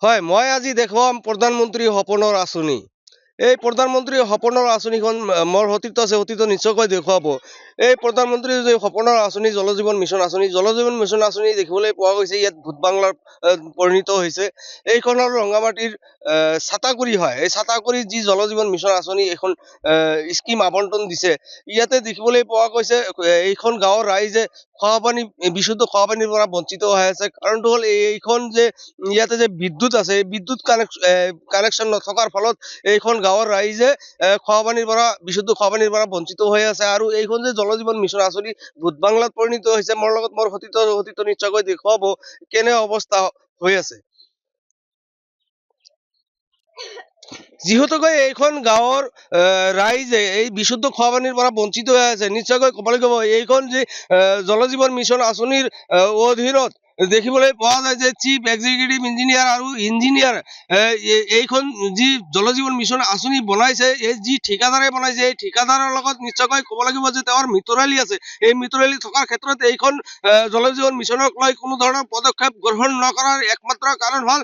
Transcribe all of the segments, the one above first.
হয়, মই আজি দেখুৱাম প্ৰধানমন্ত্ৰী সপোনৰ আঁচনি। এই প্ৰধানমন্ত্ৰী সপোনৰ আঁচনিখন মোৰ অতীত আছে, অতীত নিশ্চয়কৈ দেখুৱাব। এই প্ৰধানমন্ত্ৰী যে সপোনৰ আঁচনি জল জীৱন মিছন আঁচনি, জল জীৱন মিছন আঁচনি দেখিবলৈ পোৱা গৈছে ইয়াত ভূত বাংলাৰ পৰিণত হৈছে। এইখনৰ ৰঙামাটিৰ ছাতাগুৰি হয়। এই ছাতাগুৰিত যি জল জীৱন মিছন আঁচনি এখন স্কিম আবণ্টন দিছে, ইয়াতে দেখিবলৈ পোৱা গৈছে এইখন গাঁৱৰ ৰাইজে খোৱাপানী, বিশুদ্ধ খোৱাপানীৰ পৰা বঞ্চিত হৈ আছে। কাৰণটো হ'ল এইখন যে ইয়াতে যে বিদ্যুৎ আছে, এই বিদ্যুৎ কানেকশ্যন নথকাৰ ফলত এইখন গাঁৱৰ ৰাইজে খোৱাপানীৰ পৰা, বিশুদ্ধ খোৱাপানীৰ পৰা বঞ্চিত হৈ আছে। আৰু এইখন যে জল জীৱন মিছন আঁচনি ভূত বাংলাত পৰিণত হৈছে, মোৰ লগত মোৰ অতীত নিশ্চয়কৈ দেখুৱাব কেনে অৱস্থা হৈ আছে। যিহেতুকৈ এইখন গাঁৱৰ ৰাইজে এই বিশুদ্ধ খোৱাপানীৰ পৰা বঞ্চিত হৈ আছে, নিশ্চয়কৈ ক'ব লাগিব এইখন যি জল জীৱন মিছন আঁচনিৰ অধীনত দেখিবলৈ পোৱা যায় যে চিফ এক্সিকিউটিভ ইঞ্জিনিয়াৰ আৰু ইঞ্জিনিয়াৰ এইখন যি জল জীৱন মিছন আঁচনি বনাইছে, এই যি ঠিকাদাৰে বনাইছে, এই ঠিকাদাৰৰ লগত নিশ্চয়কৈ ক'ব লাগিব যে তেওঁৰ মিতৰালি আছে। এই মিতৰালি থকাৰ ক্ষেত্ৰত এইখন জল জীৱন মিছনক লৈ কোনো ধৰণৰ পদক্ষেপ গ্ৰহণ নকৰাৰ একমাত্ৰ কাৰণ হ'ল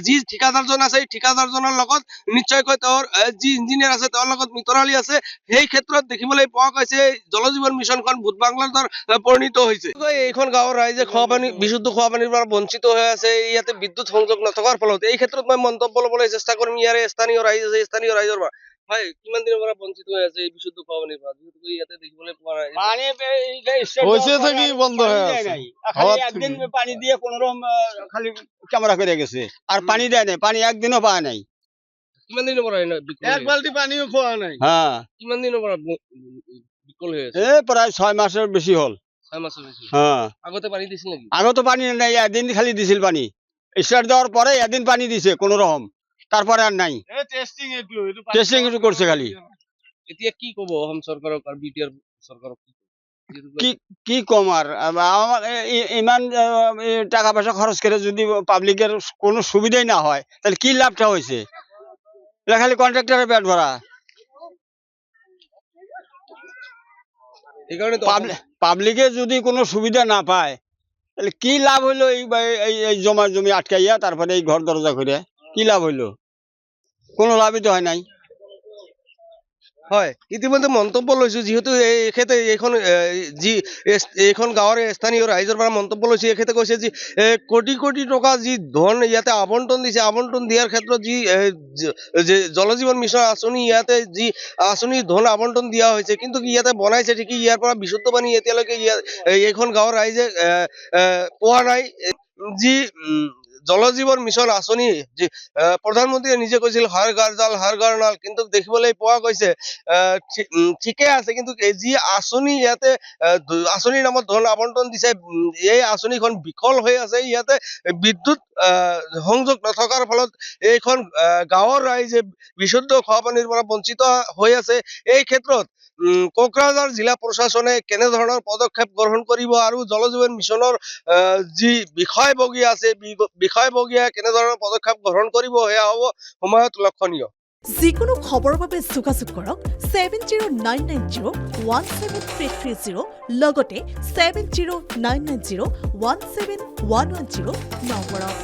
যি ঠিকাদাৰজন আছে, এই ঠিকাদাৰজনৰ লগত নিশ্চয়কৈ তেওঁৰ যি ইঞ্জিনিয়াৰ আছে তেওঁৰ লগত মিতৰালি আছে। সেই ক্ষেত্ৰত দেখিবলৈ পোৱা গৈছে জল জীৱন মিছনখন ভূত বাংলাৰ দৰে পৰিণত হৈছে। এইখন গাঁৱৰ ৰাইজে খোৱাপানী, বিশুদ্ধ খোৱাপানীৰ পৰা বঞ্চিত হৈ আছে। ইয়াতে বিদ্যুৎ সংযোগ নথকাৰ ফলত এই ক্ষেত্ৰত মই মন্তব্য ল'বলৈ চেষ্টা কৰিম ইয়াৰে স্থানীয় ৰাইজ আছে, স্থানীয় ৰাইজৰ পৰা। হয়, কিমান দিনৰ পৰা বঞ্চিত হৈ আছে এই বিশুদ্ধ খোৱাপানীৰ পৰা? যিহেতু ইয়াতে দেখিবলৈ পোৱা নাই বন্ধ হয়ে আছে। একদিন পানি দিয়ে কোনোরকম খালি ক্যামেরা করে গেছে, আর পানি দেয় নাই, পানি একদিনও পায় নাই। কিমান দিনৰ পৰা এক বালতি পানিও খোৱা নাই। হ্যাঁ, কিমান দিনৰ পৰা বিকল হৈ আছে? প্রায় 6 মাসের বেশি হল। 6 মাসের বেশি। হ্যাঁ, আগতে পানি দিছিল নাকি? আগতো পানি নাই, একদিন খালি দিছিল পানি। স্টার্ট দেওয়ার পরে একদিন পানি দিছে কোন রকম, তারপরে আর নাই। টেস্টিং একটু করছে খালি। এতিয়া কি কব অসম চৰকাৰক আৰু বিটিআৰ চৰকাৰক? কি কম আর, আমার ইমান টাকা পয়সা খরচ করে যদি পাবলিকের কোনো সুবিধাই না হয় তাহলে কি লাভটা হয়েছে? খালি কন্ট্রাক্টরের পেট ভরা। পাবলিকে যদি কোনো সুবিধা না পায় তাহলে কি লাভ হইলো? এই জমা জমি আটকাইয়া তারপরে এই ঘর দরজা করে কি লাভ হইলো? কোনো লাভই তো হয় নাই। হয়, ইতিমধ্যে মন্তব্য লৈছো, যিহেতু এখেতে এইখন গাঁৱৰ স্থানীয় ৰাইজৰ পৰা মন্তব্য লৈছে। এখেতে কৈছে যে কোটি কোটি টকা যি ধন ইয়াতে আবণ্টন দিছে, আবণ্টন দিয়াৰ ক্ষেত্ৰত যি জল জীৱন মিছন আঁচনি, ইয়াতে যি আঁচনিৰ ধন আবণ্টন দিয়া হৈছে, কিন্তু ইয়াতে বনাইছে ঠিকই, ইয়াৰ পৰা বিশুদ্ধ পানী এতিয়ালৈকে এইখন গাঁৱৰ ৰাইজে পোৱা নাই। যি জল জীৱন মিছন আঁচনি যি প্ৰধানমন্ত্ৰীয়ে নিজে কৈছিল হৰ ঘৰ জল হৰ ঘৰ নল, কিন্তু দেখিবলৈ পোৱা গৈছে ঠিকে আছে, কিন্তু যি আঁচনি ইয়াতে আঁচনিৰ নামত ধন আবণ্টন দিছে, এই আঁচনিখন বিকল হৈ আছে। ইয়াতে বিদ্যুৎ সংযোগ নথকাৰ ফলত এইখন গাঁৱৰ ৰাইজে বিশুদ্ধ খোৱাপানীৰ পৰা বঞ্চিত হৈ আছে। এই ক্ষেত্ৰত কোকৰাঝাৰ জিলা প্ৰশাসনে কেনেধৰণৰ পদক্ষেপ গ্ৰহণ কৰিব আৰু জল জীৱন মিছনৰ যি বিষয়ববীয়া আছে, বিষয়ববীয়া কেনেধৰণৰ পদক্ষেপ গ্ৰহণ কৰিব, সেয়া হ'ব সময়ত লক্ষণীয়। যিকোনো খবৰৰ বাবে যোগাযোগ কৰক 7099017330 লগতে 7099017110 নম্বৰত।